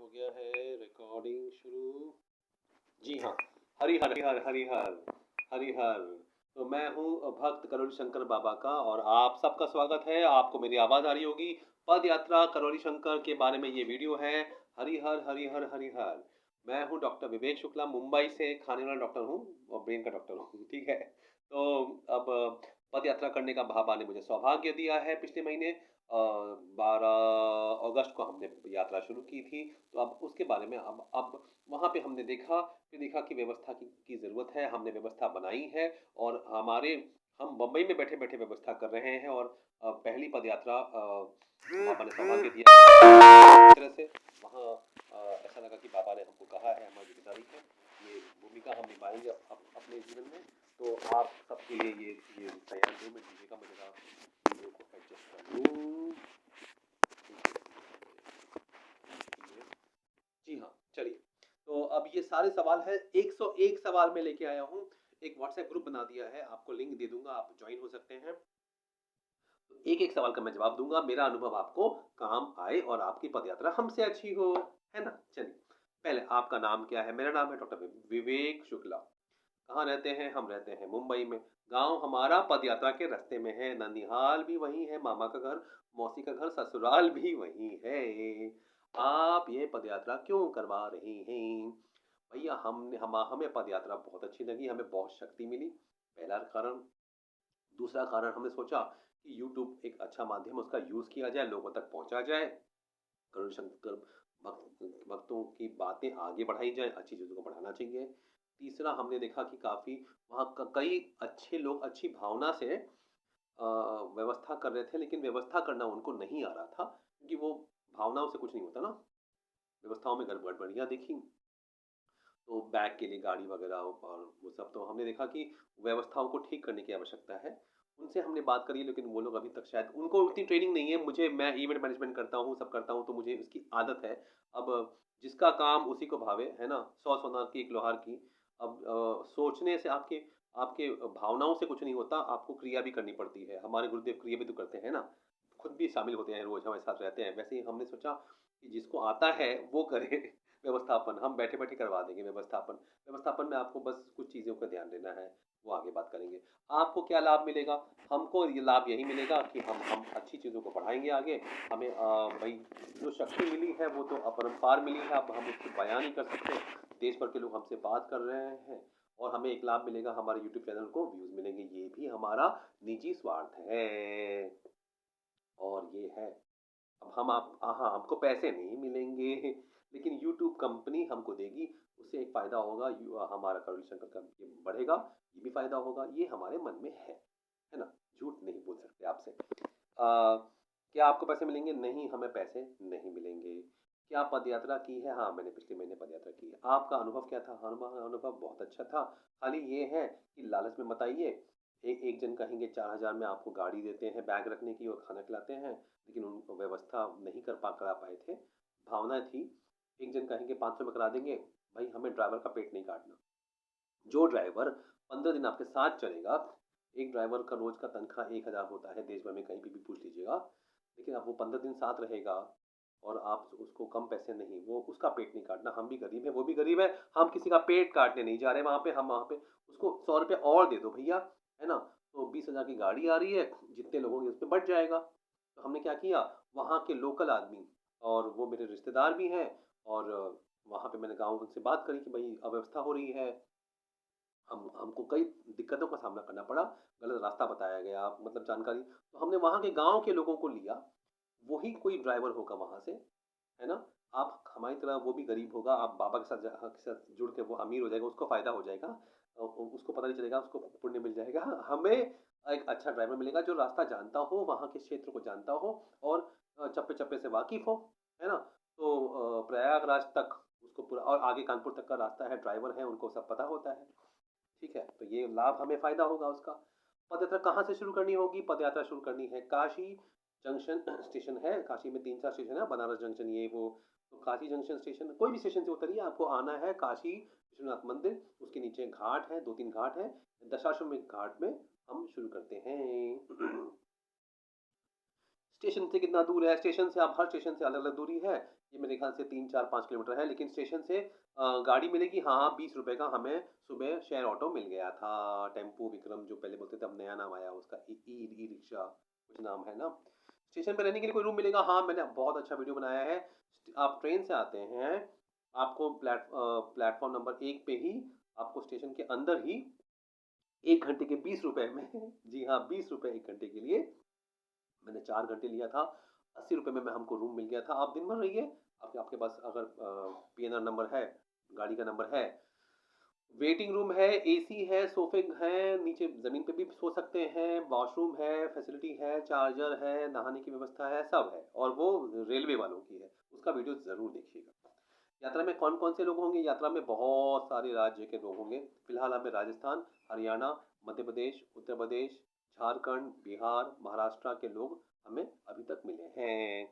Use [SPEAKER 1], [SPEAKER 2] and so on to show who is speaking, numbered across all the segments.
[SPEAKER 1] हो गया है रिकॉर्डिंग शुरू। जी हाँ। हरिहर हरिहर हरिहर हरिहर। तो मैं हूँ भक्त करोली शंकर बाबा का और आप सबका स्वागत है। आपको मेरी आवाज़ आ रही होगी। पद यात्रा करोली शंकर के बारे में ये वीडियो है। हरिहर हरिहर हरिहर। मैं हूँ डॉक्टर विवेक शुक्ला, मुंबई से खाने वाला डॉक्टर हूँ और ब्रेन का डॉक्टर हूँ। ठीक है। तो अब पद यात्रा करने का बाबा ने मुझे सौभाग्य दिया है। पिछले महीने 12 अगस्त को हमने यात्रा शुरू की थी। तो अब उसके बारे में अब वहाँ पे हमने देखा कि व्यवस्था की ज़रूरत है। हमने व्यवस्था बनाई है और हम बम्बई में बैठे-बैठे व्यवस्था कर रहे हैं और पहली पदयात्रा बाबा ने सौभाग्य दिया। इस तरह से वहाँ ऐसा लगा कि बाबा ने हमको कहा है, हमारी ज़िम्मेदारी है, ये भूमिका हम निभाएंगे अपने जीवन में। तो आप सबके लिए ये तैयार 2 मिनट दीजिएगा, मैं ज़रा वीडियो को एडजस्ट कर लूँ। जी हाँ, चलिए। तो अब ये सारे सवाल हैं, 101 सवाल मैं लेके आया हूँ। एक व्हाट्सएप ग्रुप बना दिया है, आपको लिंक दे दूँगा, आप जॉइन हो सकते हैं। एक-एक सवाल का मैं जवाब दूँगा, मेरा अनुभव आपको काम आए और आपकी पदयात्रा हमसे अच्छी हो, है ना? चलिए, पहले आपका नाम क्या है? मेरा नाम है डॉक्टर विवेक शुक्ला। कहाँ रहते हैं? हम रहते हैं मुंबई में। गाँव हमारा पदयात्रा के रास्ते में है, ननिहाल भी वहीं है, मामा का घर, मौसी का घर, ससुराल भी वहीं है। आप ये पदयात्रा क्यों करवा रहे हैं? भैया हमें पदयात्रा बहुत अच्छी लगी, हमें बहुत शक्ति मिली, पहला कारण। दूसरा कारण, हमने सोचा कि यूट्यूब एक अच्छा माध्यम है, उसका यूज़ किया जाए, लोगों तक पहुँचा जाए। करुण शंकर भक्तों की बातें आगे बढ़ाई जाए, अच्छी चीज़ों को बढ़ाना चाहिए। तीसरा, हमने देखा कि काफ़ी वहाँ कई अच्छे लोग अच्छी भावना से व्यवस्था कर रहे थे, लेकिन व्यवस्था करना उनको नहीं आ रहा था, क्योंकि वो भावनाओं से कुछ नहीं होता ना। व्यवस्थाओं में गड़बड़ियाँ दिखी, तो बैग के लिए गाड़ी वगैरह और वो सब, तो हमने देखा कि व्यवस्थाओं को ठीक करने की आवश्यकता है। उनसे हमने बात करी, लेकिन वो लोग अभी तक शायद उनको उतनी ट्रेनिंग नहीं है। मैं इवेंट मैनेजमेंट करता हूँ, सब करता हूँ, तो मुझे उसकी आदत है। अब जिसका काम उसी को भावे, है ना? 100 सोनार की एक लोहार की। अब सोचने से आपके आपके भावनाओं से कुछ नहीं होता, आपको क्रिया भी करनी पड़ती है। हमारे गुरुदेव क्रिया भी तो करते हैं ना, खुद भी शामिल होते हैं, रोज़ हमारे साथ रहते हैं। वैसे ही हमने सोचा कि जिसको आता है वो करे व्यवस्थापन। हम बैठे-बैठे करवा देंगे व्यवस्थापन। व्यवस्थापन में आपको बस कुछ चीज़ों का ध्यान देना है, वो आगे बात करेंगे। आपको क्या लाभ मिलेगा? हमको ये लाभ यही मिलेगा कि हम अच्छी चीज़ों को बढ़ाएँगे आगे। हमें भई जो शक्ति मिली है वो तो अपरंपार मिली है, अब हम उसको बयाँ नहीं कर सकते। देश भर के लोग हमसे बात कर रहे हैं और हमें एक लाभ मिलेगा, हमारे यूट्यूब चैनल को व्यूज़ मिलेंगे। ये भी हमारा निजी स्वार्थ है और ये है। अब हम आप हाँ, हमको पैसे नहीं मिलेंगे, लेकिन यूट्यूब कंपनी हमको देगी, उससे एक फ़ायदा होगा, हमारा करुण शंकर का ये बढ़ेगा, ये भी फ़ायदा होगा, ये हमारे मन में है ना? झूठ नहीं बोल सकते आपसे। क्या आपको पैसे मिलेंगे? नहीं, हमें पैसे नहीं मिलेंगे। क्या पदयात्रा की है? हाँ, मैंने पिछले महीने पदयात्रा की है। आपका अनुभव क्या था? हमारा अनुभव बहुत अच्छा था। खाली ये है कि लालच में मत आइए। एक जन कहेंगे 4,000 में आपको गाड़ी देते हैं, बैग रखने की और खाना खिलाते हैं, लेकिन उनको व्यवस्था नहीं करा पाए थे। भावना थी। एक जन कहेंगे 500 में करा देंगे, भाई हमें ड्राइवर का पेट नहीं काटना। जो ड्राइवर 15 दिन आपके साथ चलेगा, एक ड्राइवर का रोज़ का तनख्वाह 1,000 होता है, देश भर में कहीं पे भी पूछ लीजिएगा। लेकिन अब वो 15 दिन साथ रहेगा और आप उसको कम पैसे नहीं, वो उसका पेट नहीं काटना। हम भी गरीब हैं, वो भी गरीब है, हम किसी का पेट काटने नहीं जा रहे वहाँ पे। हम वहाँ पे उसको ₹100 और दे दो भैया, है ना? तो 20,000 की गाड़ी आ रही है, जितने लोग होंगे उस पे बँट जाएगा। तो हमने क्या किया, वहाँ के लोकल आदमी और वो मेरे रिश्तेदार भी हैं और वहाँ पे मैंने गाँव से बात करी कि भई अव्यवस्था हो रही है। हमको कई दिक्कतों का सामना करना पड़ा, गलत रास्ता बताया गया, मतलब जानकारी, तो हमने वहाँ के गाँव के लोगों को लिया, वही कोई ड्राइवर होगा वहाँ से, है ना? आप हमारी तरह, वो भी गरीब होगा, आप बाबा के साथ जुड़ के वो अमीर हो जाएगा, उसको फ़ायदा हो जाएगा। उसको पता नहीं चलेगा, उसको पुण्य मिल जाएगा। हमें एक अच्छा ड्राइवर मिलेगा जो रास्ता जानता हो, वहाँ के क्षेत्र को जानता हो और चप्पे-चप्पे से वाकिफ़ हो, है ना? तो प्रयागराज तक उसको पूरा और आगे कानपुर तक का रास्ता है, ड्राइवर हैं, उनको सब पता होता है। ठीक है, तो ये लाभ हमें फ़ायदा होगा उसका। पदयात्रा कहाँ से शुरू करनी होगी? पदयात्रा शुरू करनी है काशी जंक्शन स्टेशन है, काशी में 3-4 स्टेशन है, बनारस जंक्शन ये वो। तो काशी जंक्शन स्टेशन, कोई भी स्टेशन से उतरिए, आपको आना है काशी विश्वनाथ मंदिर, उसके नीचे घाट है, 2-3 घाट हैं, दशाश्वमेध घाट में हम शुरू करते हैं। स्टेशन से कितना दूर है? स्टेशन से आप हर स्टेशन से अलग-अलग दूरी है। ये मेरे ख्याल से 3-4-5 किलोमीटर है, लेकिन स्टेशन से गाड़ी मिलेगी, हाँ, 20 रुपए का हमें सुबह शेयर ऑटो मिल गया था। टेम्पो विक्रम जो पहले बोलते थे, अब नया नाम आया उसका, ई ई ई रिक्शा कुछ नाम है ना। स्टेशन पे रहने के लिए कोई रूम मिलेगा, हाँ, मैंने बहुत अच्छा वीडियो बनाया है। आप ट्रेन से आते हैं, आपको प्लेटफ़ॉर्म नंबर 1 पे ही आपको स्टेशन के अंदर ही 1 घंटे के 20 रुपए में जी हाँ, 20 रुपए 1 घंटे के लिए मैंने 4 घंटे लिया था, 80 रुपए में हमको रूम मिल गया था। आप दिन भर रहिए, आपके आपके पास अगर पीएनआर नंबर है, गाड़ी का नंबर है, वेटिंग रूम है, एसी है, सोफ़े हैं, नीचे ज़मीन पे भी सो सकते हैं, वॉशरूम है, फैसिलिटी है, चार्जर है, नहाने की व्यवस्था है, सब है और वो रेलवे वालों की है। उसका वीडियो ज़रूर देखिएगा। यात्रा में कौन-कौन से लोग होंगे? यात्रा में बहुत सारे राज्य के लोग होंगे। फिलहाल हमें राजस्थान, हरियाणा, मध्य प्रदेश, उत्तर प्रदेश, झारखंड, बिहार, महाराष्ट्र के लोग हमें अभी तक मिले हैं।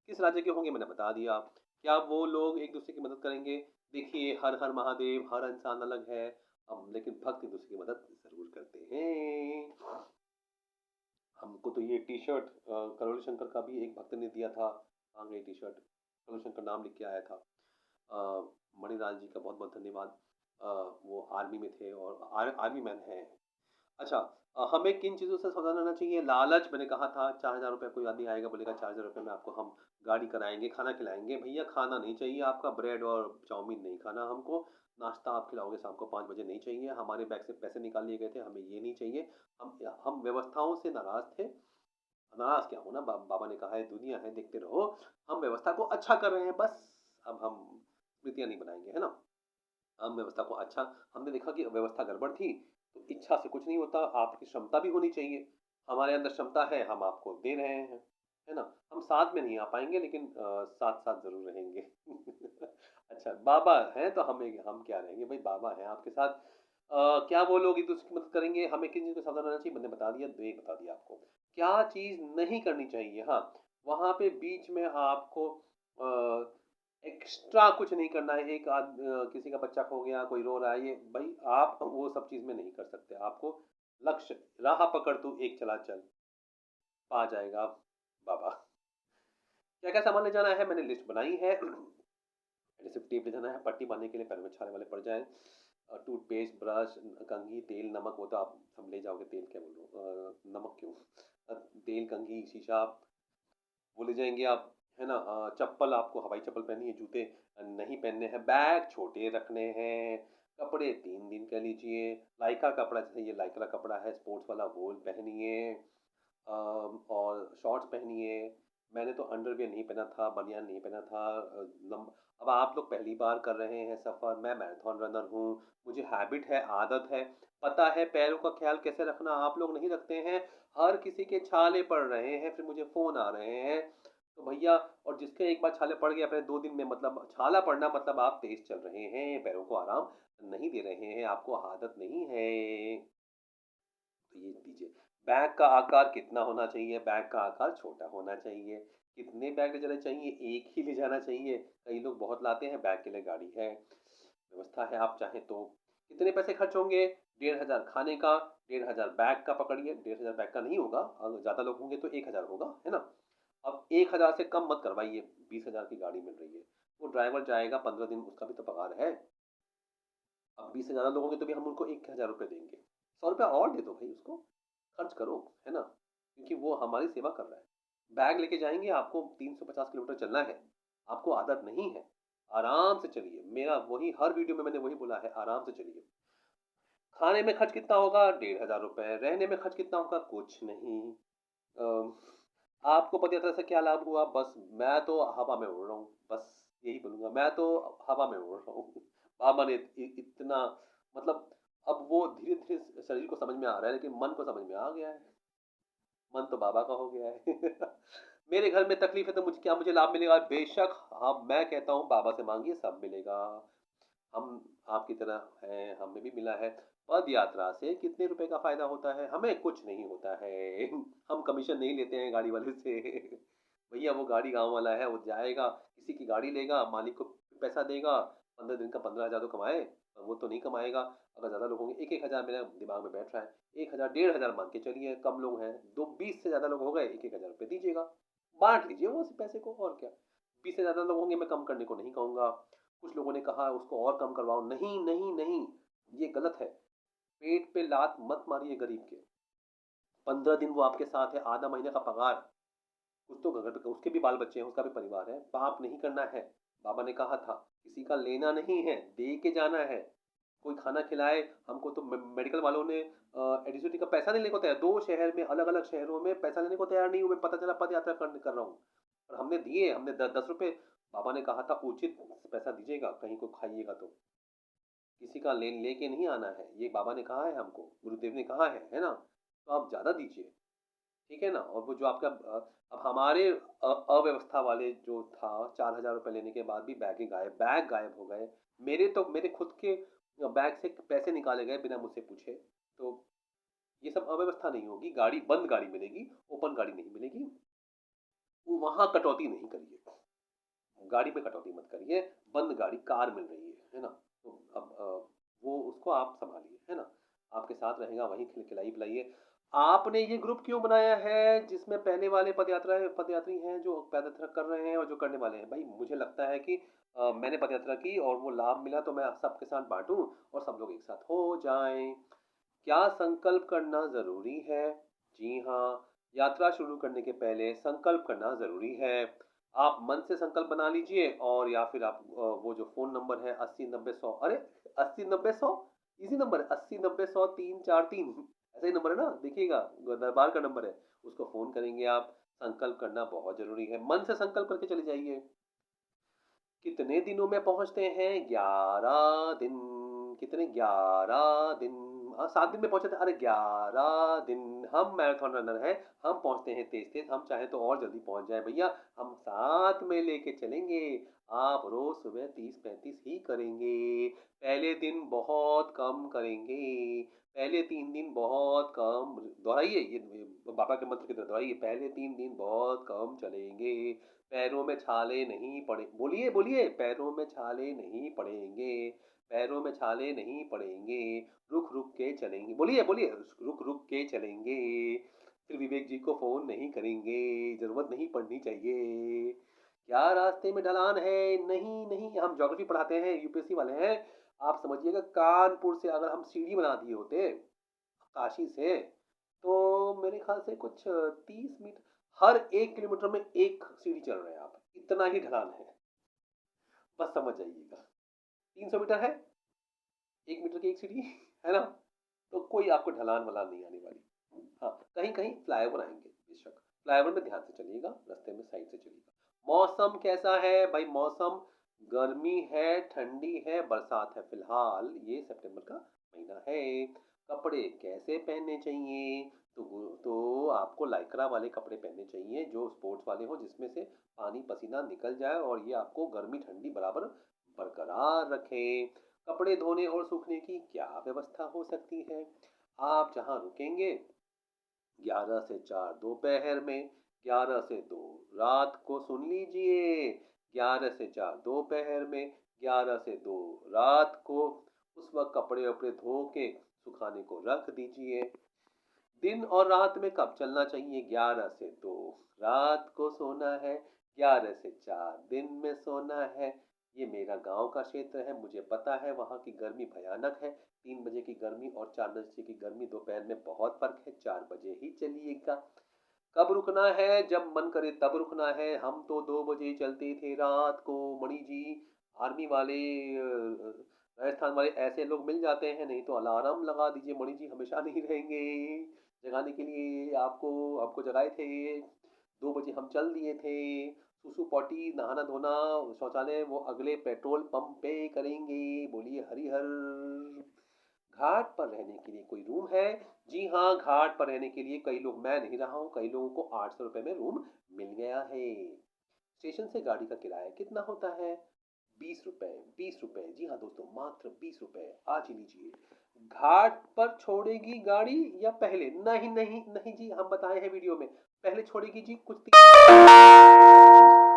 [SPEAKER 1] किस राज्य के होंगे मैंने बता दिया। क्या वो लोग एक-दूसरे की मदद करेंगे? देखिए, हर हर महादेव, हर इंसान अलग है, अब लेकिन भक्त एक-दूसरे की मदद ज़रूर करते हैं। हमको तो ये टी-शर्ट करोड़ी शंकर का भी एक भक्त ने दिया था, माँग रही टी-शर्ट, करोड़ी शंकर नाम लिख के आया था। अ, मणिलाल जी का बहुत-बहुत धन्यवाद। अ, वो आर्मी में थे और आर्मी मैन हैं। अच्छा, हमें किन चीज़ों से सावधान रहना चाहिए? लालच, मैंने कहा था, ₹4000 कोई आदमी आएगा बोलेगा ₹4000 में आपको हम गाड़ी कराएँगे, खाना खिलाएँगे। भैया खाना नहीं चाहिए आपका, ब्रेड और चाउमीन नहीं खाना हमको। नाश्ता आप खिलाओगे शाम को 5 बजे नहीं चाहिए। हमारे बैग से पैसे निकाल लिए गए थे, हमें ये नहीं चाहिए। हम व्यवस्थाओं से नाराज़ थे। नाराज़ क्या होना, बाबा ने कहा है दुनिया है देखते रहो। हम व्यवस्था को अच्छा कर रहे हैं बस। अब हम स्मृतियाँ नहीं बनाएँगे, है ना? हम व्यवस्था को अच्छा, हमने देखा कि व्यवस्था गड़बड़ थी, तो इच्छा से कुछ नहीं होता, आपकी क्षमता भी होनी चाहिए। हमारे अंदर क्षमता है, हम आपको दे रहे हैं, है ना? हम साथ में नहीं आ पाएँगे लेकिन साथ-साथ ज़रूर रहेंगे। अच्छा, बाबा हैं तो हम क्या रहेंगे भई, बाबा हैं आपके साथ। क्या वो लोग एक-दूसरे की मदद करेंगे? हमें किन चीज़ को सावधान रहना चाहिए? मैंने बता दिया, 2 एक बता दिया आपको। क्या चीज़ नहीं करनी चाहिए? हाँ, वहाँ पे बीच में आपको अ एक्स्ट्रा कुछ नहीं करना है। किसी का बच्चा खो गया, कोई रो रहा है, ये भई आप वो सब चीज़ में नहीं कर सकते। आपको लक्ष्य, राह पकड़ तू एक चला चल, पा जाएगा बाबा। क्या-क्या सामान ले जाना है मैंने लिस्ट बनाई है। एडहेसिव टेप ले जाना है, पट्टी बाँधने के लिए पैरों में छाले वाले पड़ जाएँ। टूथपेस्ट, ब्रश, कंघी, तेल, नमक, वो तो आप सब ले जाओगे, तेल क्या बोल रहा हूँ, नमक क्यों? तेल, कंघी, शीशा वो ले जाएँगे आप, है ना? चप्पल, आपको हवाई चप्पल पहननी है, जूते नहीं पहनने हैं, बैग छोटे रखने हैं, कपड़े 3 दिन कह लीजिए, लाइका कपड़ा, जैसे ये लाइक्रा कपड़ा है स्पोर्ट्स वाला, वो पहनिए। और शॉर्ट्स पहनिए। मैंने तो अंडरवियर नहीं पहना था, बनियान नहीं पहना था। अब आप लोग पहली बार कर रहे हैं सफ़र, मैं मैराथन रनर हूँ, मुझे हैबिट है, आदत है, पता है पैरों का ख़्याल कैसे रखना, आप लोग नहीं रखते हैं। हर किसी के छाले पड़ रहे हैं, फिर मुझे फ़ोन आ रहे हैं। तो भैया, और जिसके एक बार छाले पड़ गए अपने 2 दिन में, मतलब छाला पड़ना मतलब आप तेज़ चल रहे हैं, पैरों को आराम नहीं दे रहे हैं, आपको आदत नहीं है। तो ये दीजिए। बैग का आकार कितना होना चाहिए? बैग का आकार छोटा होना चाहिए। कितने बैग ले जाने चाहिए? एक ही ले जाना चाहिए। कई लोग बहुत लाते हैं, बैग के लिए गाड़ी है, व्यवस्था है, आप चाहें तो। कितने पैसे खर्च होंगे? 1500 खाने का, 1500 बैग का पकड़िए, 1500 बैग का नहीं होगा, ज़्यादा लोग होंगे तो 1000 होगा, है ना? अब 1000 से कम मत करवाइए, 20,000 की गाड़ी मिल रही है। वो ड्राइवर जाएगा 15 दिन, उसका भी तो पगार है। अब 20 से ज़्यादा लोग होंगे तो भी हम उनको ₹1000 देंगे। ₹100 और दे दो भई उसको, खर्च करो, है ना? क्योंकि वो हमारी सेवा कर रहा है। बैग लेके जाएँगे, आपको 350 किलोमीटर चलना है, आपको आदत नहीं है, आराम से चलिए। मेरा वही हर वीडियो में मैंने वही बोला है, आराम से चलिए। खाने में खर्च कितना होगा? ₹1500, रहने में खर्च कितना होगा? कुछ नहीं। आपको पदयात्रा से क्या लाभ हुआ? बस मैं तो हवा में उड़ रहा हूँ, बस यही बोलूँगा, मैं तो हवा में उड़ रहा हूँ। बाबा ने इतना, मतलब अब वो धीरे-धीरे शरीर को समझ में आ रहा है, लेकिन मन को समझ में आ गया है। मन तो बाबा का हो गया है। मेरे घर में तकलीफ़ है तो मुझे लाभ मिलेगा? बेशक, हाँ, मैं कहता हूँ बाबा से माँगिए, सब मिलेगा। हम आपकी तरह हैं, हमें भी मिला है। पद यात्रा से कितने रुपए का फ़ायदा होता है? हमें कुछ नहीं होता है। हम कमीशन नहीं लेते हैं गाड़ी वाले से। भैया वो गाड़ी गाँव वाला है, वो जाएगा, किसी की गाड़ी लेगा, मालिक को पैसा देगा, 15 दिन का 15,000 तो कमाए, वो तो नहीं कमाएगा। अगर ज़्यादा लोग होंगे, 1-1 हज़ार मेरे दिमाग में बैठ रहा है। 1,000 डेढ़ हज़ार मान के चलिए, कम लोग हैं, 20 से ज़्यादा लोग हो गए, 1-1 हज़ार रुपए दीजिएगा। बाँट लीजिए वो उस पैसे को, और क्या। 20 से ज़्यादा लोग होंगे, मैं कम करने को नहीं कहूँगा। कुछ लोगों ने कहा उसको और कम करवाओ, नहीं, नहीं, नहीं, ये गलत है। पेट पे लात मत मारिए गरीब के। 15 दिन वो आपके साथ है, आधा महीने का पगार, कुछ तो घर पे उसके भी बाल बच्चे हैं, उसका भी परिवार है, पाप नहीं करना है। बाबा ने कहा था, किसी का लेना नहीं है, दे के जाना है। कोई खाना खिलाए हमको तो मेडिकल वालों ने एडिसिटी का पैसा नहीं लेने को तैयार, 2 शहर में, अलग-अलग शहरों में पैसा लेने को तैयार नहीं हुए, पता चला पद यात्रा कर रहा हूँ। और हमने दिए, हमने द 10 रुपए, बाबा ने कहा था उचित पैसा दीजिएगा, कहीं को खाइएगा तो। किसी का लेके नहीं आना है, ये बाबा ने कहा है हमको, गुरुदेव ने कहा है ना? तो आप ज़्यादा दीजिए, ठीक है ना? और वो जो आपका अब हमारे अव्यवस्था वाले जो था, 4,000 रुपए लेने के बाद भी बैग गायब हो गए। मेरे खुद के बैग से पैसे निकाले गए बिना मुझसे पूछे। तो ये सब अव्यवस्था नहीं होगी, बंद गाड़ी मिलेगी, ओपन गाड़ी नहीं मिलेगी। वो वहाँ कटौती नहीं करिए, गाड़ी में कटौती मत करिए, बंद गाड़ी कार मिल रही है ना? तो अब वो उसको आप सँभालिए, है ना? आपके साथ रहेगा, वहीं खिलाइए-पिलाइए। आपने ये ग्रुप क्यों बनाया है जिसमें पहले वाले पदयात्री हैं जो पदयात्रा कर रहे हैं और जो करने वाले हैं? भई मुझे लगता है कि मैंने पदयात्रा की और वो लाभ मिला तो मैं सबके साथ बाँटूँ और सब लोग एक साथ हो जाएँ। क्या संकल्प करना ज़रूरी है? जी हाँ, यात्रा शुरू करने के पहले संकल्प करना ज़रूरी है। आप मन से संकल्प बना लीजिए और या फिर आप वो जो फ़ोन नंबर है 80 90 100, अरे! 80 90 100 इज़ी नंबर है, 80 90 100 343, ऐसा ही नंबर है ना? देखिएगा, दरबार का नंबर है। उसको फ़ोन करेंगे आप, संकल्प करना बहुत ज़रूरी है। मन से संकल्प करके चले जाइए। कितने दिनों में पहुँचते हैं? 11 दिन। कितने? 11 दिन। 7 दिन में पहुँचे थे। अरे 11 दिन। हम मैराथन रनर हैं, हम पहुँचते हैं तेज़-तेज़, हम चाहें तो और जल्दी पहुँच जाएँ भैया, हम साथ में लेके चलेंगे। आप रोज़ सुबह 30-35 ही करेंगे। पहले दिन बहुत कम करेंगे। पहले 3 दिन बहुत कम दोहराइए, ये बाबा के मंत्र की तरह दोहराइए, पहले 3 दिन बहुत कम चलेंगे। पैरों में छाले नहीं पड़े, बोलिए, बोलिए, पैरों में छाले नहीं पड़ेंगे, पैरों में छाले नहीं पड़ेंगे, रुक-रुक के चलेंगे, बोलिए, बोलिए, रुक-रुक के चलेंगे, फिर विवेक जी को फ़ोन नहीं करेंगे, ज़रूरत नहीं पड़नी चाहिए। क्या रास्ते में ढलान है? नहीं, नहीं, हम ज्योग्राफी पढ़ाते हैं, यूपीएससी वाले हैं। आप समझिएगा कानपुर से अगर हम सीढ़ी बना दिए होते, काशी से, तो मेरे ख़्याल से कुछ 30 मीटर, हर 1 किलोमीटर में 1 सीढ़ी चढ़ रहे हैं आप, इतना ही ढलान है, बस समझ जाइएगा। 300 मीटर है, 1 मीटर की 1 सीढ़ी, है ना? तो कोई आपको ढलान-वलान नहीं आने वाली। हाँ, कहीं-कहीं फ्लाईओवर आएँगे बेशक, फ्लाईओवर में ध्यान से चलिएगा, रास्ते में साइड से चलिएगा। मौसम कैसा है? भाई मौसम गर्मी है, ठंडी है, बरसात है, फिलहाल ये सितंबर का महीना है। कपड़े कैसे पहनने चाहिए? तो आपको लाइक्रा वाले कपड़े पहनने चाहिए जो स्पोर्ट्स वाले हों, जिसमें से पानी पसीना निकल जाए और ये आपको गर्मी ठंडी बराबर बरकरार रखें। कपड़े धोने और सूखने की क्या व्यवस्था हो सकती है? आप जहाँ रुकेंगे 11 से 4 दोपहर में, 11 से 2 रात को, सुन लीजिए, 11 से 4 दोपहर में, 11 से 2 रात को, उस वक़्त कपड़े-वपड़े धो के सुखाने को रख दीजिए। दिन और रात में कब चलना चाहिए? 11 से 2 रात को सोना है, 11 से 4 दिन में सोना है। ये मेरा गाँव का क्षेत्र है, मुझे पता है वहाँ की गर्मी भयानक है। 3 बजे की गर्मी और 4 बजे की गर्मी दोपहर में बहुत फ़र्क है, 4 बजे ही चलिएगा। कब रुकना है? जब मन करे तब रुकना है। हम तो 2 बजे चलते थे रात को, मणि जी, आर्मी वाले, राजस्थान वाले ऐसे लोग मिल जाते हैं, नहीं तो अलार्म लगा दीजिए मणि जी, हमेशा नहीं रहेंगे। जगाने के लिए आपको आपको जगाए थे, 2 बजे हम चल दिए थे। सुसु पॉटी, नहाना-धोना, शौचालय वो अगले पेट्रोल पंप पे करेंगे। बोलिए हरि हर। घाट पर रहने के लिए कोई रूम है? जी हाँ, घाट पर रहने के लिए कई लोग, मैं नहीं रहा हूँ, कई लोगों को 800 रुपए में रूम मिल गया है। स्टेशन से गाड़ी का किराया कितना होता है? 20 रुपए, 20 रुपए। जी हाँ दोस्तों, मात्र 20 रुपए। आज ही लीजिए। घाट पर छोड़ेगी गाड़ी या पहले? नहीं, नहीं, नहीं जी, हम बताए हैं वीडियो में। पहले छोड़ेगी जी, कुछ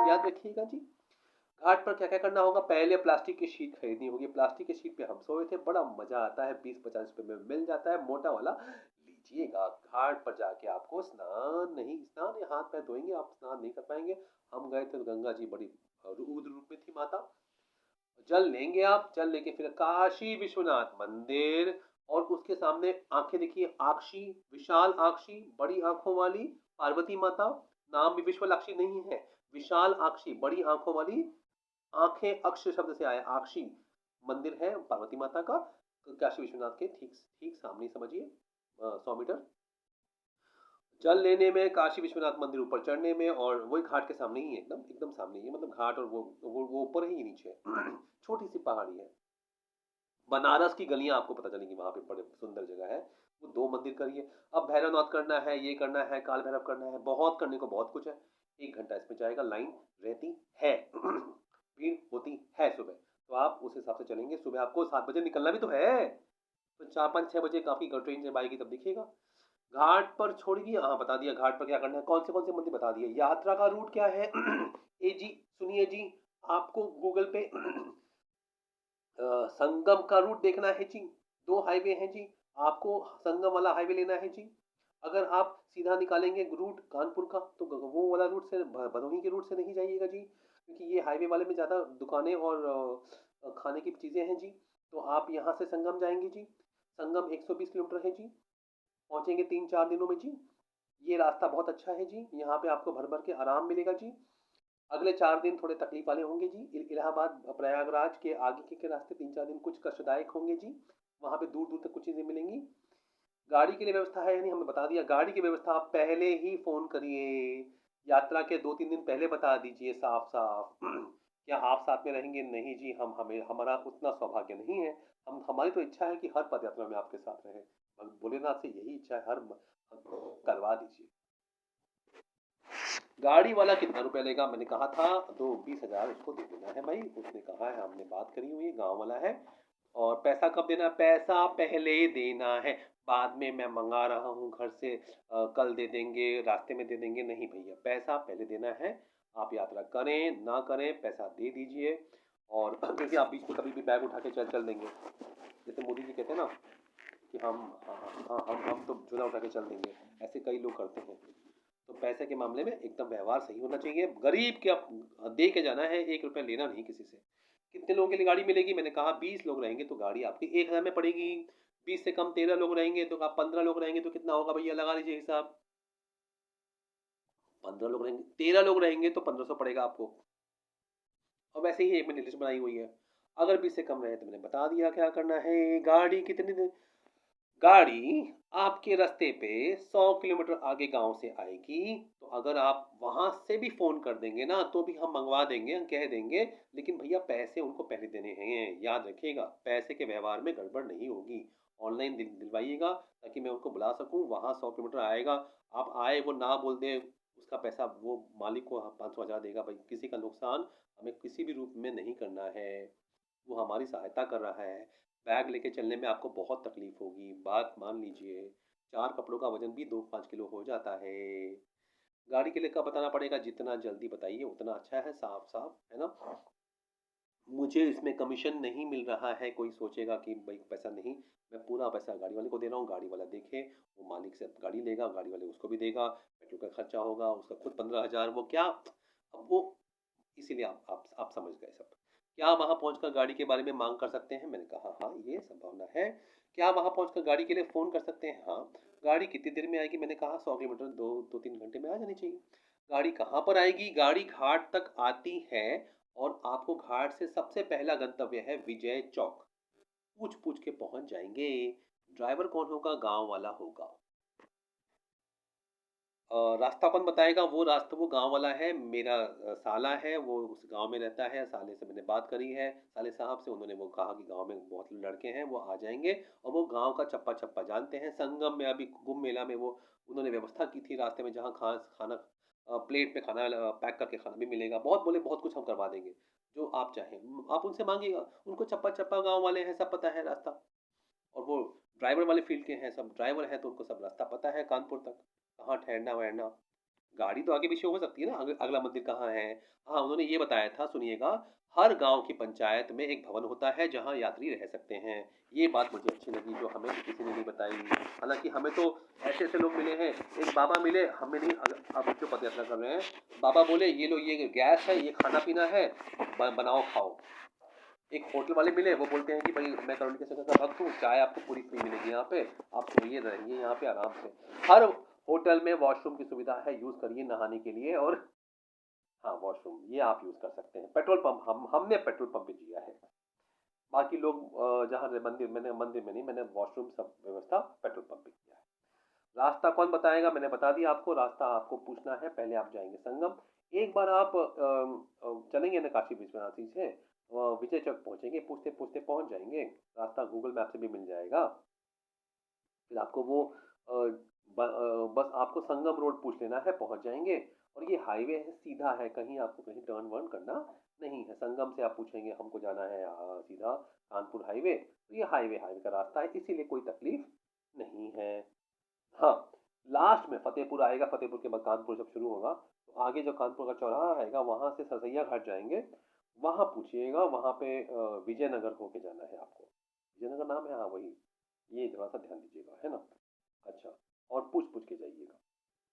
[SPEAKER 1] याद रखिएगा जी। घाट पर क्या-क्या करना होगा? पहले प्लास्टिक की शीट खरीदनी होगी। प्लास्टिक की शीट पे हम सोए थे, बड़ा मज़ा आता है, 20-50 रुपए में मिल जाता है, मोटा वाला लीजिएगा। घाट पर जाके आपको स्नान नहीं, स्नान या हाथ-पैर धोएँगे, आप स्नान नहीं कर पाएँगे। हम गए थे तो गंगा जी बड़ी रुद्र रूप में थी माता। जल लेंगे आप, जल लेके फिर काशी विश्वनाथ मंदिर, और उसके सामने आंखें देखिए, आक्षी, विशाल आक्षी, बड़ी आंखों वाली पार्वती माता। नाम भी विश्वलाक्षी नहीं है, विशाल आक्षी, बड़ी आंखों वाली, आंखें अक्ष शब्द से आया, आक्षी मंदिर है पार्वती माता का। तो काशी विश्वनाथ के ठीक ठीक सामने समझिए, 100 मीटर जल लेने में, काशी विश्वनाथ मंदिर ऊपर चढ़ने में, और वही घाट के सामने ही है, एकदम एकदम सामने ही है, मतलब घाट और वो ऊपर ही नीचे है। छोटी सी पहाड़ी है। बनारस की गलियां आपको पता चलेंगी वहां पे, बड़े सुंदर जगह है। वो 2 मंदिर करिए। अब भैरवनाथ करना है, ये करना है, काल भैरव करना है, बहुत करने को बहुत कुछ है। 1 घंटा इसमें जाएगा, लाइन रहती है। भीड़ होती है सुबह, तो आप उस हिसाब से चलेंगे। सुबह आपको 7 बजे निकलना भी तो है, तो 4 5 6 बजे काफी ट्रेन जब आएगी तब दिखेगा। घाट पर छोड़िए, हाँ बता दिया घाट पर क्या करना है, कौन से मंदिर बता दिए। यात्रा का रूट क्या है? ए जी सुनिए जी, आपको गूगल पे संगम का रूट देखना है जी। 2 हाईवे हैं जी, आपको संगम वाला हाईवे लेना है जी। अगर आप सीधा निकालेंगे रूट कानपुर का, तो वो वाला रूट से, भदोही के रूट से नहीं जाइएगा जी, क्योंकि ये हाईवे वाले में ज़्यादा दुकानें और खाने की चीज़ें हैं जी। तो आप यहाँ से संगम जाएंगे जी। संगम 120 किलोमीटर है जी, पहुँचेंगे 3 4 दिनों में जी। ये रास्ता बहुत अच्छा है जी, यहाँ पे आपको भर भर के आराम मिलेगा जी। अगले 4 दिन थोड़े तकलीफ वाले होंगे जी। इलाहाबाद प्रयागराज के आगे के रास्ते 3 4 दिन कुछ कष्टदायक होंगे जी। वहाँ पे दूर दूर तक कुछ चीज़ें मिलेंगी। गाड़ी के लिए व्यवस्था है या नहीं, हमने बता दिया। गाड़ी की व्यवस्था आप पहले ही फ़ोन करिए, यात्रा के 2 3 दिन पहले बता दीजिए साफ साफ। क्या आप साथ में रहेंगे? नहीं जी, हमें हमारा उतना सौभाग्य नहीं है। हमारी तो इच्छा है कि हर पद यात्रा में आपके साथ रहे। भोलेनाथ से यही इच्छा है, हर करवा दीजिए। गाड़ी वाला कितना रुपया लेगा? मैंने कहा था 20,000 उसको दे देना है भाई। उसने कहा है, हमने बात करी हुई है, गांव वाला है। और पैसा कब देना है? पैसा पहले देना है, बाद में मैं मंगा रहा हूँ घर से, कल दे देंगे, रास्ते में दे देंगे, नहीं भैया, पैसा पहले देना है। आप यात्रा करें ना करें, पैसा दे दीजिए। और क्योंकि आप बीच में कभी भी बैग उठा के चल चल देंगे, जैसे मोदी जी कहते हैं ना कि हम तो झोला उठा के चल देंगे, ऐसे कई लोग करते हैं। तो पैसे के मामले में एकदम व्यवहार सही होना चाहिए। गरीब के दे के जाना है, 1 रुपया लेना नहीं किसी से। कितने लोगों के लिए गाड़ी मिलेगी? मैंने कहा 20 लोग रहेंगे तो गाड़ी आपकी 1,000 में पड़ेगी। 20 से कम 13 लोग रहेंगे तो आप 15 लोग रहेंगे तो कितना होगा भैया, लगा लीजिए हिसाब। 15 लोग रहेंगे, 13 लोग रहेंगे तो 1500 पड़ेगा आपको। और वैसे ही एक मैंने लिस्ट बनाई हुई है। अगर 20 से कम रहे तो मैंने बता दिया क्या करना है। गाड़ी कितने दिन, गाड़ी आपके रास्ते पे 100 किलोमीटर आगे गांव से आएगी। तो अगर आप वहां से भी फोन कर देंगे ना, तो भी हम मंगवा देंगे, हम कह देंगे। लेकिन भैया पैसे उनको पहले देने हैं, याद रखिएगा, पैसे के व्यवहार में गड़बड़ नहीं होगी। ऑनलाइन दिलवाइएगा ताकि मैं उनको बुला सकूं। वहां 100 किलोमीटर आएगा, आप आए वो ना बोल दे, उसका पैसा वो मालिक को 500 1000 देगा। भाई किसी का नुकसान हमें किसी भी रूप में नहीं करना है, वो हमारी सहायता कर रहा है। बैग लेके चलने में आपको बहुत तकलीफ होगी, बात मान लीजिए। 4 कपड़ों का वजन भी 2 5 किलो हो जाता है। गाड़ी के लिए कब बताना पड़ेगा? जितना जल्दी बताइए उतना अच्छा है, साफ साफ है ना। मुझे इसमें कमीशन नहीं मिल रहा है, कोई सोचेगा कि भाई पैसा नहीं, मैं पूरा पैसा गाड़ी वाले को दे रहा हूँ। गाड़ी वाला देखे, वो मालिक से गाड़ी लेगा, गाड़ी वाले उसको भी देगा, पेट्रोल का खर्चा होगा, उसका खुद 15,000, वो क्या, अब वो, इसीलिए आप समझ गए सब। क्या वहां पहुंचकर गाड़ी के बारे में मांग कर सकते हैं? मैंने कहा हाँ, ये संभावना है। क्या वहां पहुंचकर गाड़ी के लिए फोन कर सकते हैं? हाँ। गाड़ी कितनी देर में आएगी? मैंने कहा 100 किलोमीटर 2 3 घंटे में आ जानी चाहिए। गाड़ी कहाँ पर आएगी? गाड़ी घाट तक आती है, और आपको घाट से सबसे पहला गंतव्य है विजय चौक। पूछ पूछ के पहुंच जाएंगे। ड्राइवर कौन होगा? गांव वाला होगा। रास्ता कौन बताएगा? वो रास्ता वो गाँव वाला है, मेरा साला है, वो उस गाँव में रहता है। साले से मैंने बात करी है, साले साहब से, उन्होंने वो कहा कि गाँव में बहुत लड़के हैं, वो आ जाएँगे। और वो गाँव का चप्पा-चप्पा जानते हैं। संगम में अभी कुंभ मेला में वो उन्होंने व्यवस्था की थी रास्ते में, जहाँ खाना प्लेट में खाना पैक करके खाना भी मिलेगा। बहुत बोले बहुत कुछ हम करवा देंगे, जो आप चाहें। आप उनसे माँगिएगा, उनको चप्पा-चप्पा गाँव वाले हैं, सब पता है रास्ता। और वो ड्राइवर वाले फील्ड के हैं, सब ड्राइवर हैं, तो उनको सब रास्ता पता है कानपुर तक, कहाँ ठहरना-वहरना। गाड़ी तो आगे पीछे हो सकती है ना, अगला मंदिर कहाँ है। हाँ, उन्होंने ये बताया था, सुनिएगा, हर गाँव की पंचायत में एक भवन होता है जहाँ यात्री रह सकते हैं। ये बात मुझे अच्छी लगी जो हमें तो किसी ने नहीं बताई। हालाँकि हमें तो ऐसे-ऐसे लोग मिले हैं, एक बाबा मिले हमें नहीं अब जो पदयात्रा कर रहे हैं, बाबा बोले ये लो ये गैस है, ये खाना-पीना है, बनाओ खाओ। एक होटल वाले मिले वो बोलते हैं कि भाई मैं करौली के शंकर का भक्त हूँ, चाय आपको पूरी फ्री मिलेगी यहाँ पे, आप सोइए रहिए यहाँ पे आराम से। हर होटल में वॉशरूम की सुविधा है, यूज़ करिए नहाने के लिए और हाँ, वॉशरूम ये आप यूज़ कर सकते हैं। पेट्रोल पंप हमने पेट्रोल पंप पे जिया है। बाकी लोग जहाँ मंदिर में नहीं, मैंने वॉशरूम सब व्यवस्था पेट्रोल पंप पे किया है। रास्ता कौन बताएगा? मैंने बता दिया आपको, रास्ता आपको पूछना है, पहले आप जाएँगे संगम। एक बार आप चलेंगे ना काशी विश्वनाथ जी से विजय चौक पहुँचेंगे, पूछते-पूछते पहुँच जाएँगे। रास्ता गूगल मैप से भी मिल जाएगा। फिर आपको वो बस आपको संगम रोड पूछ लेना है, पहुँच जाएँगे और ये हाईवे है, सीधा है, कहीं आपको कहीं टर्न वर्न करना नहीं है। संगम से आप पूछेंगे हमको जाना है सीधा कानपुर हाईवे, तो ये हाईवे का रास्ता है, इसीलिए कोई तकलीफ नहीं है। हाँ, लास्ट में फ़तेहपुर आएगा, फ़तेहपुर के बाद कानपुर जब शुरू होगा, तो आगे जो कानपुर का चौराहा आएगा, वहाँ से सरसैया घाट जाएँगे, वहाँ पूछिएगा, वहाँ पे विजयनगर होके जाना है आपको। विजयनगर नाम है? हाँ, वही। ये थोड़ा-सा ध्यान दीजिएगा, है ना? अच्छा, और पूछ-पूछ के जाइएगा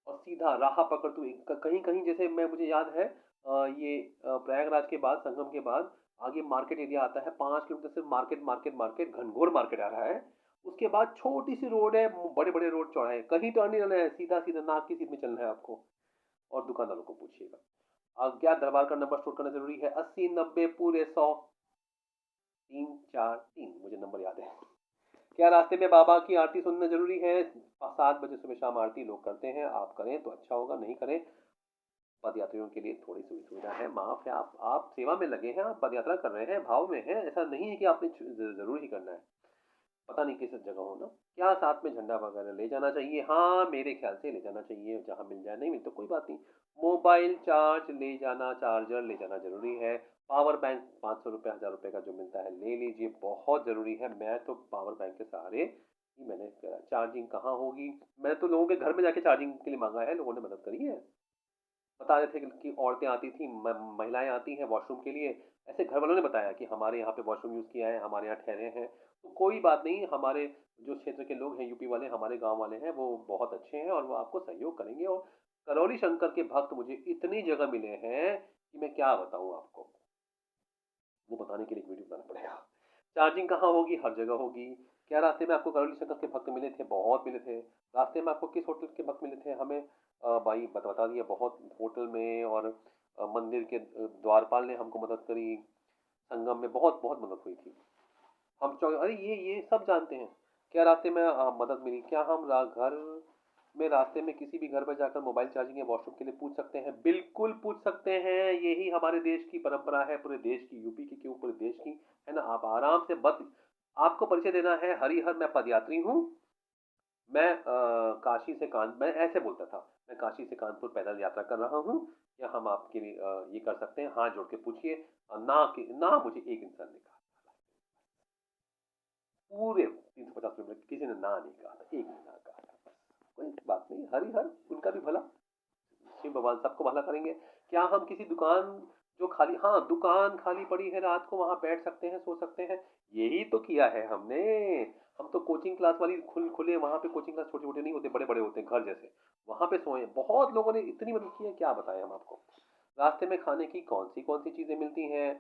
[SPEAKER 1] और सीधा राह पकड़ तो कहीं-कहीं जैसे मैं मुझे याद है ये प्रयागराज के बाद, संगम के बाद आगे मार्केट एरिया आता है, 5 किलोमीटर सिर्फ मार्केट, घनघोर मार्केट आ रहा है। उसके बाद छोटी-सी रोड है, बड़े-बड़े रोड चौड़ाहे हैं, कहीं टर्न नहीं लेना है, सीधा-सीधा नाक की सीध में चलना है आपको और दुकानदारों को पूछिएगा। अज्ञात दरबार का नंबर स्टोर करना ज़रूरी है, 80, 90 पूरे 100, 3, 4, 3 मुझे नंबर याद है। क्या रास्ते में बाबा की आरती सुनना ज़रूरी है? 7 बजे सुबह शाम आरती लोग करते हैं, आप करें तो अच्छा होगा, नहीं करें पदयात्रियों के लिए थोड़ी सुविधा है, माफ़ है आप सेवा में लगे हैं, आप पदयात्रा कर रहे हैं, भाव में हैं, ऐसा नहीं है कि आपने ज़रूर ही करना है। पता नहीं किस जगह हो ना, क्या साथ में झंडा वगैरह ले जाना चाहिए? हाँ, मेरे ख़्याल से ले जाना चाहिए, जहाँ मिल जाए, नहीं मिले तो कोई बात नहीं। मोबाइल चार्ज ले जाना, चार्जर ले जाना ज़रूरी है। पावर बैंक ₹500 ₹1000 का जो मिलता है, ले लीजिए, बहुत ज़रूरी है। मैं तो पावर बैंक के सहारे ही मैंने चार्जिंग कहाँ होगी? मैं तो लोगों के घर में जाके चार्जिंग के लिए माँगा है, लोगों ने मदद करी है। बता रहे थे कि औरतें आती थीं, महिलाएँ आती हैं वॉशरूम के लिए। ऐसे घर वालों ने बताया कि हमारे यहाँ पे वॉशरूम यूज़ किया है, हमारे यहाँ ठहरे हैं। तो कोई बात नहीं, हमारे जो क्षेत्र के लोग हैं, यूपी वाले, हमारे गाँव वाले हैं, वो बहुत अच्छे हैं और वो आपको सहयोग करेंगे और करौली शंकर के भक्त मुझे इतनी जगह मिले हैं कि मैं क्या बताऊँ आपको। वो बताने के लिए एक वीडियो बनाना पड़ेगा। चार्जिंग कहाँ होगी? हर जगह होगी। क्या रास्ते में आपको करौली शंकर के भक्त मिले थे? बहुत मिले थे। रास्ते में आपको किस होटल के भक्त मिले थे? हमें भाई बता दिया बहुत होटल में और मंदिर के द्वारपाल ने हमको मदद करी। संगम में बहुत-बहुत मदद हुई थी। हम चौ अरे ये सब जानते हैं। क्या रास्ते में मदद मिली? क्या हम घर में रास्ते में किसी भी घर पर जाकर मोबाइल चार्जिंग या वॉशरूम के लिए पूछ सकते हैं? बिल्कुल पूछ सकते हैं। यही हमारे देश की परंपरा है, पूरे देश की, यूपी की क्यों पूरे देश की, है ना? आप आराम से आपको परिचय देना है, हरिहर मैं पदयात्री हूँ। मैं काशी से कान मैं ऐसे बोलता था, मैं काशी से कानपुर पैदल यात्रा कर रहा हूँ। क्या हम आपके लिए ये कर सकते हैं? हाथ जोड़ के पूछिए। ना मुझे एक इंसान ने कहा। पूरे 350 किलोमीटर किसी ने ना नहीं कहा था, एक ने ना कहा था। बस, कोई बात नहीं, हरि-हर उनका भी भला, शिव भगवान सबको भला करेंगे। क्या हम किसी दुकान जो खाली हाँ, दुकान खाली पड़ी है रात को वहाँ बैठ सकते हैं, सो सकते हैं, यही तो किया है हमने। हम तो कोचिंग क्लास वाली खुले वहाँ पे कोचिंग क्लास छोटे-छोटे नहीं होते, बड़े-बड़े होते हैं घर जैसे, वहाँ पे सोए हैं। बहुत लोगों ने इतनी मदद की है, क्या बताएँ हम आपको। रास्ते में खाने की कौन-सी चीज़ें मिलती हैं?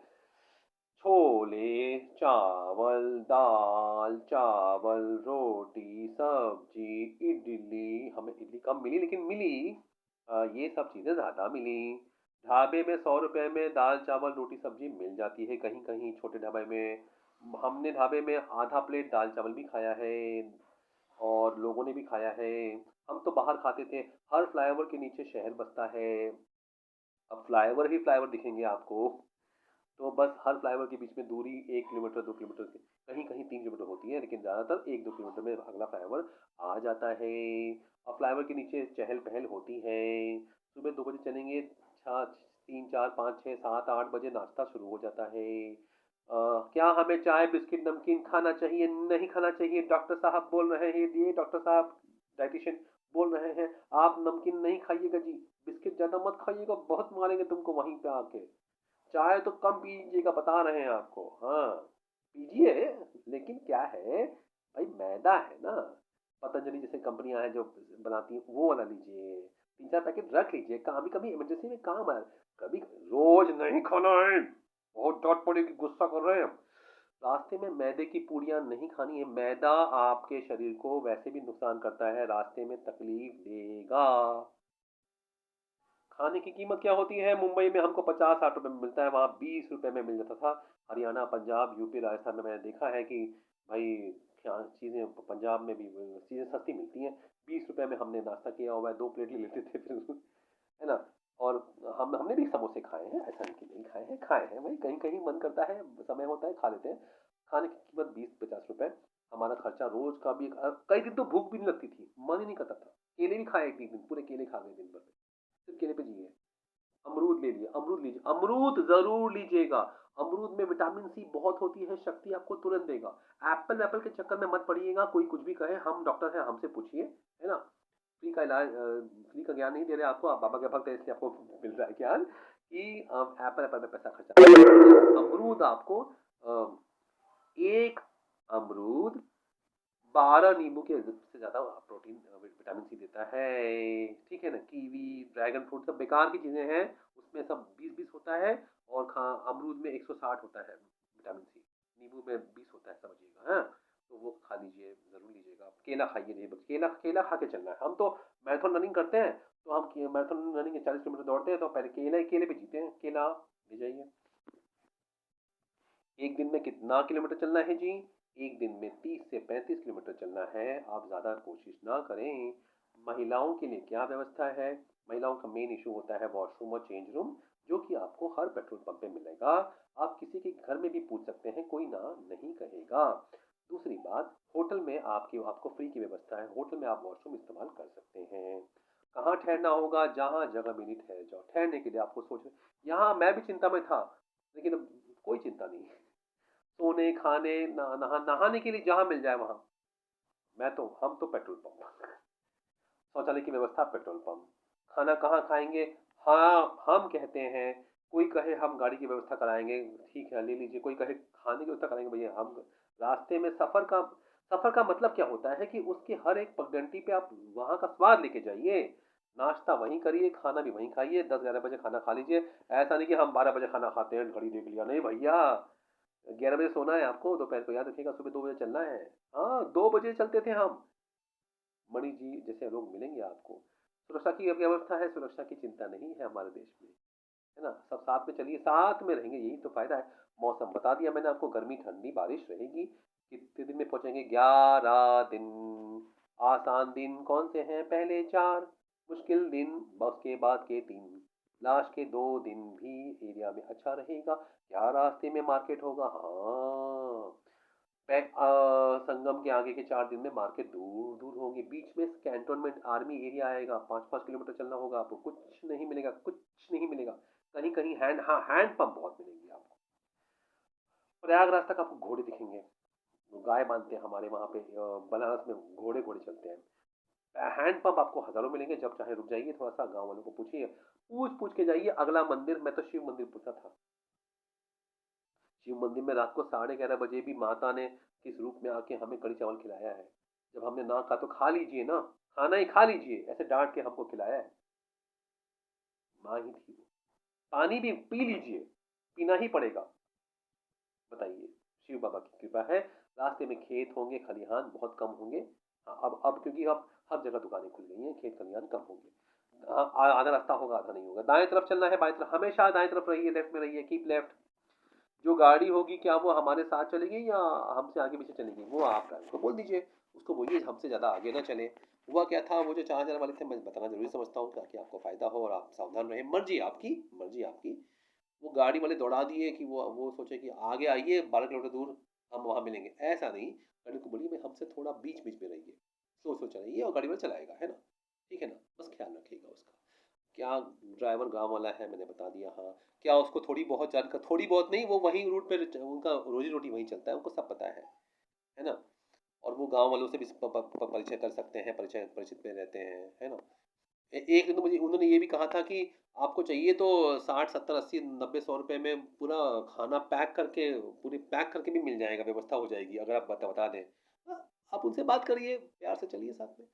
[SPEAKER 1] छोले, चावल, दाल, चावल, रोटी, सब्जी, इडली हमें इडली कम मिली लेकिन मिली ये सब चीज़ें ज़्यादा मिली। ढाबे में ₹100 में दाल, चावल, रोटी, सब्जी मिल जाती है कहीं-कहीं छोटे ढाबे में। हमने ढाबे में आधा प्लेट दाल, चावल भी खाया है और लोगों ने भी खाया है। हम तो बाहर खाते थे। हर फ्लाईओवर के नीचे शहर बसता है। अब फ्लाईओवर ही फ्लाईओवर दिखेंगे आपको। तो बस हर फ्लाईओवर के बीच में दूरी 1 किलोमीटर 2 किलोमीटर की कहीं-कहीं 3 किलोमीटर होती है, लेकिन ज़्यादातर 1-2 किलोमीटर में अगला फ्लाईओवर आ जाता है और फ्लाईओवर के नीचे चहल-पहल होती है। सुबह 2 बजे चलेंगे, 3, 4, 5, 6, 7, 8 बजे नाश्ता शुरू हो जाता है। क्या हमें चाय, बिस्किट, नमकीन खाना चाहिए? नहीं खाना चाहिए, डॉक्टर साहब बोल रहे हैं। ये डॉक्टर साहब डायटीशियन बोल रहे हैं, आप नमकीन नहीं खाइएगा जी, बिस्किट ज़्यादा मत खाइएगा, बहुत मारेंगे तुमको वहीं पे आके। चाय तो कम पीजिएगा, बता रहे हैं आपको। हाँ, पीजिए, लेकिन क्या है भाई, मैदा है ना। पतंजलि जैसे कंपनियां हैं जो बनाती हैं, वो वाला लीजिए। 3-4 पैकेट रख लीजिए, कभी कभी इमरजेंसी में काम आए। कभी रोज नहीं खाना है, बहुत डांट पड़ेगी, गुस्सा कर रहे हैं हम। रास्ते में मैदे की पूड़ियाँ नहीं खानी है। मैदा आपके शरीर को वैसे भी नुकसान करता है, रास्ते में तकलीफ देगा। खाने की कीमत क्या होती है? मुंबई में हमको 50-60 रुपए में मिलता है, वहाँ 20 रुपए में मिल जाता था। हरियाणा, पंजाब, यूपी, राजस्थान में मैंने देखा है कि भाई क्या चीज़ें, पंजाब में भी चीज़ें सस्ती मिलती हैं। 20 रुपए में हमने नाश्ता किया हुआ है, 2 प्लेट ले लेते थे फिर, है ना। और हमने भी समोसे खाए हैं, ऐसा नहीं कि नहीं खाए हैं, खाए हैं भाई, कहीं कहीं मन करता है, समय होता है, खा लेते हैं। खाने की कीमत 20-50 रुपए। हमारा खर्चा रोज का भी, कई दिन तो भूख भी नहीं लगती थी, मन ही नहीं करता था। केले भी खाए, एक दिन पूरे केले खा गए दिन भर में, सिर्फ केले पे जिए। अमरूद ले लिए, अमरूद लीजिए, अमरूद जरूर लीजिएगा। अमरूद में विटामिन सी बहुत होती है, शक्ति आपको तुरंत देगा। एप्पल एप्पल के चक्कर में मत पड़िएगा, कोई कुछ भी कहे, हम डॉक्टर हैं, हमसे पूछिए, है ना। फ्री का इलाज, फ्री का ज्ञान नहीं दे रहे आपको, आप बाबा के भक्त हैं इसलिए आपको मिल रहा है ज्ञान कि एप्पल एप्पल में पैसा खर्चा। अमरूद आपको एक अमरूद 12 नींबू के से ज़्यादा प्रोटीन, विटामिन सी देता है। ठीक है ना। कीवी, ड्रैगन फ्रूट सब बेकार की चीज़ें हैं, उसमें सब 20-20 होता है। और खा अमरूद में 160 होता है विटामिन सी, नींबू में 20 होता है, समझिएगा। हाँ, तो वो खा लीजिए, ज़रूर लीजिएगा। केला खाइए, नहीं बस केला, केला खा के चलना है। हम तो मैराथन रनिंग करते हैं, तो हम मैराथन रनिंग 40 किलोमीटर दौड़ते हैं, तो पहले केले केले पे जीते हैं। केला ले जाइए। एक दिन में कितना किलोमीटर चलना है जी? एक दिन में 30 से 35 किलोमीटर चलना है। आप ज़्यादा कोशिश ना करें। महिलाओं के लिए क्या व्यवस्था है? महिलाओं का मेन इशू होता है वॉशरूम और चेंज रूम, जो कि आपको हर पेट्रोल पंप पे मिलेगा। आप किसी के घर में भी पूछ सकते हैं, कोई ना नहीं कहेगा। दूसरी बात, होटल में आपको फ्री की व्यवस्था है, होटल में आप वॉशरूम इस्तेमाल कर सकते हैं। कहाँ ठहरना होगा? जहाँ जगह मिली ठहर जाओ। ठहरने के लिए आपको सोच, यहाँ मैं भी चिंता में था, लेकिन अब कोई चिंता नहीं है। सोने, खाने, नहाने के लिए जहाँ मिल जाए वहाँ। हम तो पेट्रोल पंप, शौचालय की व्यवस्था पेट्रोल पंप। खाना कहाँ खाएंगे? हाँ, हम कहते हैं, कोई कहे हम गाड़ी की व्यवस्था कराएंगे, ठीक है ले लीजिए। कोई कहे खाने की व्यवस्था कराएंगे, भैया हम रास्ते में सफर का मतलब क्या होता है कि उसके हर एक पगडंडी पे आप वहाँ का स्वाद लेके जाइए। नाश्ता वहीं करिए, खाना भी वहीं खाइए, 10-11 बजे खाना खा लीजिए। ऐसा नहीं कि हम 12 बजे खाना खाते हैं, घड़ी देख लिया, नहीं भैया। 11 बजे सोना है आपको, दोपहर को याद रखिएगा, सुबह 2 बजे चलना है। हाँ, 2 बजे चलते थे हम। मणि जी जैसे लोग मिलेंगे आपको। सुरक्षा की व्यवस्था है, सुरक्षा की चिंता नहीं है हमारे देश में, है ना। सब साथ में चलिए, साथ में रहेंगे, यही तो फायदा है। मौसम बता दिया मैंने आपको, गर्मी, ठंडी, बारिश रहेगी। कितने दिन में पहुंचेंगे? 11 दिन। आसान दिन कौन से हैं? पहले 4, मुश्किल दिन उसके बाद के 3, लास्ट के 2 दिन भी एरिया में अच्छा रहेगा। क्या रास्ते में मार्केट होगा? हाँ, संगम के आगे के 4 दिन में मार्केट दूर दूर होंगी। बीच में कैंटोनमेंट आर्मी एरिया आएगा, 5-5 किलोमीटर चलना होगा आपको, कुछ नहीं मिलेगा, कुछ नहीं मिलेगा। कहीं कहीं हैंड पंप बहुत मिलेंगे आपको। प्रयागराज तक आपको घोड़े दिखेंगे, गाय बांधते हैं हमारे वहाँ पे। बनारस में घोड़े घोड़े चलते हैं। हैंड पंप आपको हजारों मिलेंगे, जब चाहे रुक जाइए, थोड़ा सा गांव वालों को पूछिए, पूछ पूछ के जाइए। अगला मंदिर, मैं तो शिव मंदिर पूछा था। शिव मंदिर में रात को 11:30 बजे भी माता ने किस रूप में आके हमें कढ़ी चावल खिलाया है। जब हमने ना खा तो खा लीजिए ना, खाना ही खा लीजिए, ऐसे डांट के हमको खिलाया है। माँ ही थी वो। पानी भी पी लीजिए, पीना ही पड़ेगा। बताइए, शिव बाबा की कृपा है। रास्ते में खेत होंगे, खलिहान बहुत कम होंगे। हाँ, अब क्योंकि अब हर जगह दुकानें खुल गई हैं, खेत खलिहान कम होंगे। हाँ, आधा रास्ता होगा, आधा नहीं होगा। दाएं तरफ चलना है, बाएं तरफ, हमेशा दाएं तरफ रहिए, लेफ्ट में रहिए, कीप लेफ्ट। जो गाड़ी होगी, क्या वो हमारे साथ चलेगी या हमसे आगे पीछे चलेगी, वो आप ड्राइवर को बोल दीजिए। उसको बोलिए हमसे ज़्यादा आगे ना चले। हुआ क्या था, वो जो 4 हजार वाले थे, मैं बताना जरूरी समझता हूँ ताकि आपको फायदा हो और आप सावधान रहें। मर्जी आपकी, मर्जी आपकी। वो गाड़ी वाले दौड़ा दिए कि वो सोचे कि आगे आइए, 12 किलोमीटर दूर हम वहाँ मिलेंगे, ऐसा नहीं। गाड़ी को बोलिए भाई हमसे थोड़ा बीच बीच में रहिए, स्लो स्लो चलाइए, और गाड़ी वाला चलाएगा, है ना। ठीक है ना, बस ख्याल रखिएगा उसका। क्या ड्राइवर गाँव वाला है, मैंने बता दिया। हाँ, क्या उसको थोड़ी बहुत जानकर, थोड़ी बहुत नहीं, वो वहीं रूट पे उनका रोजी रोटी वहीं चलता है, उनको सब पता है ना। और वो गांव वालों से भी परिचय कर सकते हैं, परिचित में रहते हैं, है ना। एक दिन तो मुझे उन्होंने ये भी कहा था कि आपको चाहिए तो 60, 70, 80, 90, 100 रुपए में पूरा खाना पैक करके, पूरी पैक करके भी मिल जाएगा, व्यवस्था हो जाएगी अगर आप बता दें। आप उनसे बात करिए, प्यार से चलिए साथ में।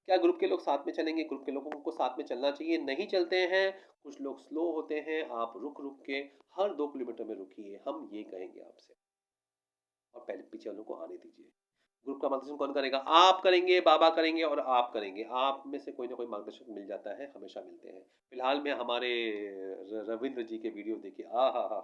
[SPEAKER 1] क्या ग्रुप के लोग साथ में चलेंगे? ग्रुप के लोगों को साथ में चलना चाहिए, नहीं चलते हैं, कुछ लोग स्लो होते हैं, आप रुक-रुक के हर 2 किलोमीटर में रुकिए, हम ये कहेंगे आपसे। और पहले पीछे वालों को आने दीजिए। ग्रुप का मार्गदर्शन कौन करेगा? आप करेंगे, बाबा करेंगे और आप करेंगे। आप में से कोई ना कोई मार्गदर्शक मिल जाता है, हमेशा मिलते हैं। फिलहाल में हमारे रविंद्र जी के वीडियो देखिए, आहाहा!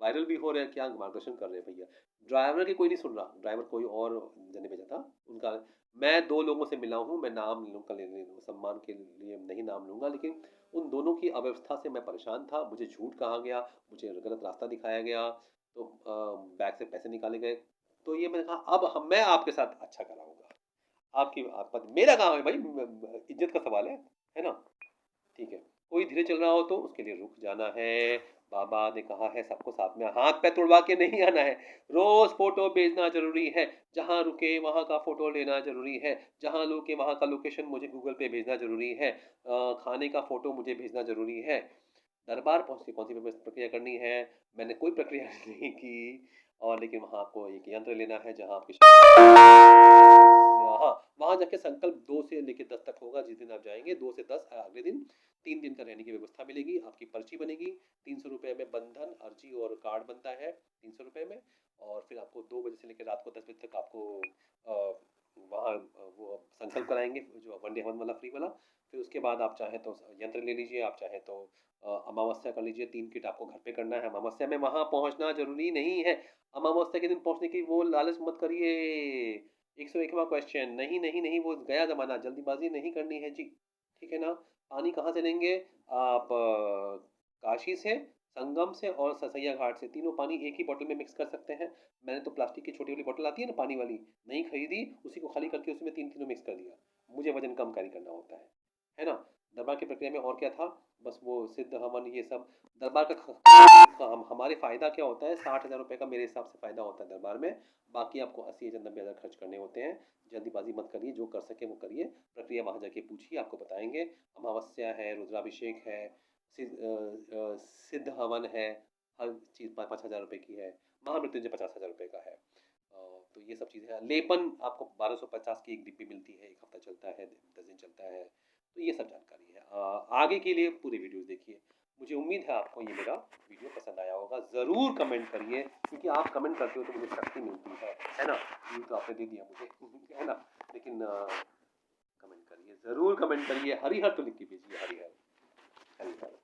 [SPEAKER 1] वायरल भी हो रहे हैं, क्या मार्गदर्शन कर रहे हैं भैया। ड्राइवर की कोई नहीं सुन रहा, ड्राइवर कोई और जने भेजा था। उनका मैं 2 लोगों से मिला हूँ, मैं नाम लूँगा लेने सम्मान के लिए नहीं नाम लूँगा, लेकिन उन दोनों की अव्यवस्था से मैं परेशान था। मुझे झूठ कहा गया, मुझे गलत रास्ता दिखाया गया, तो बैग से पैसे निकाले गए। तो ये मैंने कहा अब हम मैं आपके साथ अच्छा कराऊँगा। आपकी आपका मेरा काम है भाई, इज़्ज़त का सवाल है ना? ठीक है। कोई धीरे चल रहा हो तो उसके लिए रुक जाना है। बाबा ने कहा है सबको साथ में हाथ-पैर तुड़वा के नहीं आना है। रोज़ फ़ोटो भेजना ज़रूरी है। जहाँ रुके वहाँ का फ़ोटो लेना ज़रूरी है। जहाँ रुके वहाँ का लोकेशन मुझे गूगल पे भेजना ज़रूरी है। खाने का फ़ोटो मुझे भेजना ज़रूरी है। दरबार पहुँच के कौन-सी प्रक्रिया करनी है? मैंने कोई प्रक्रिया नहीं की, और लेकिन वहाँ आपको एक यंत्र लेना है जहाँ आपकी हाँ, वहाँ जाके संकल्प 2 से लेके 10 तक होगा जिस दिन आप जाएँगे, 2 से 10 अगले दिन 3 दिन का रहने की व्यवस्था मिलेगी, आपकी पर्ची बनेगी, ₹300 में बंधन, अर्जी और कार्ड बनता है ₹300 में, और फिर आपको 2 बजे से लेके रात को 10 बजे तक आपको वहाँ वो संकल्प कराएँगे जो वनडे हवन वाला फ्री वाला। फिर उसके बाद आप चाहें तो यंत्र ले लीजिए, आप चाहें तो अमावस्या कर लीजिए, 3 किट आपको घर पे करना है, अमावस्या में वहाँ पहुँचना ज़रूरी नहीं है। अमावस्या के दिन पहुँचने की वो लालच मत करिए। 101वां क्वेश्चन, नहीं, नहीं, नहीं, वो गया ज़माना, जल्दीबाज़ी नहीं करनी है जी, ठीक है ना? पानी कहाँ से लेंगे? आप काशी से, संगम से और ससैया घाट से, तीनों पानी एक ही बॉटल में मिक्स कर सकते हैं। मैंने तो प्लास्टिक की छोटी वाली बॉटल आती है ना पानी वाली, नहीं खरीदी, उसी को खाली करके उसमें तीनों मिक्स कर दिया। मुझे वज़न कम कैरी करना होता है ना? दरबार की प्रक्रिया में और क्या था? बस वो सिद्ध हवन ये सब दरबार का हमारे फ़ायदा क्या होता है, ₹60,000 का मेरे हिसाब से फ़ायदा होता है दरबार में। बाकी आपको 80,000 90,000 खर्च करने होते हैं। जल्दीबाज़ी मत करिए, जो कर सकें वो करिए। प्रक्रिया वहाँ जाके पूछिए, आपको बताएँगे। अमावस्या है, रुद्राभिषेक है, सिद्ध हवन है, हर चीज़ 5-5 हज़ार रुपए की है। महामृत्युंजय 50,000 रुपए का है। तो ये सब चीज़ें हैं। लेपन आपको 1250 की एक डिब्बी मिलती है, 1 हफ्ता चलता है, 10 दिन चलता है। तो ये सब जानकारी है। आगे के लिए पूरी वीडियोज़ देखिए। मुझे उम्मीद है आपको ये मेरा वीडियो पसंद आया होगा। ज़रूर कमेंट करिए, क्योंकि आप कमेंट करते हो तो मुझे शक्ति मिलती है ना? ये तो आपने दे दिया मुझे, है ना? लेकिन कमेंट करिए, ज़रूर कमेंट करिए। हरि हर तो लिख के भेजिए, हरि हर, हरि हर।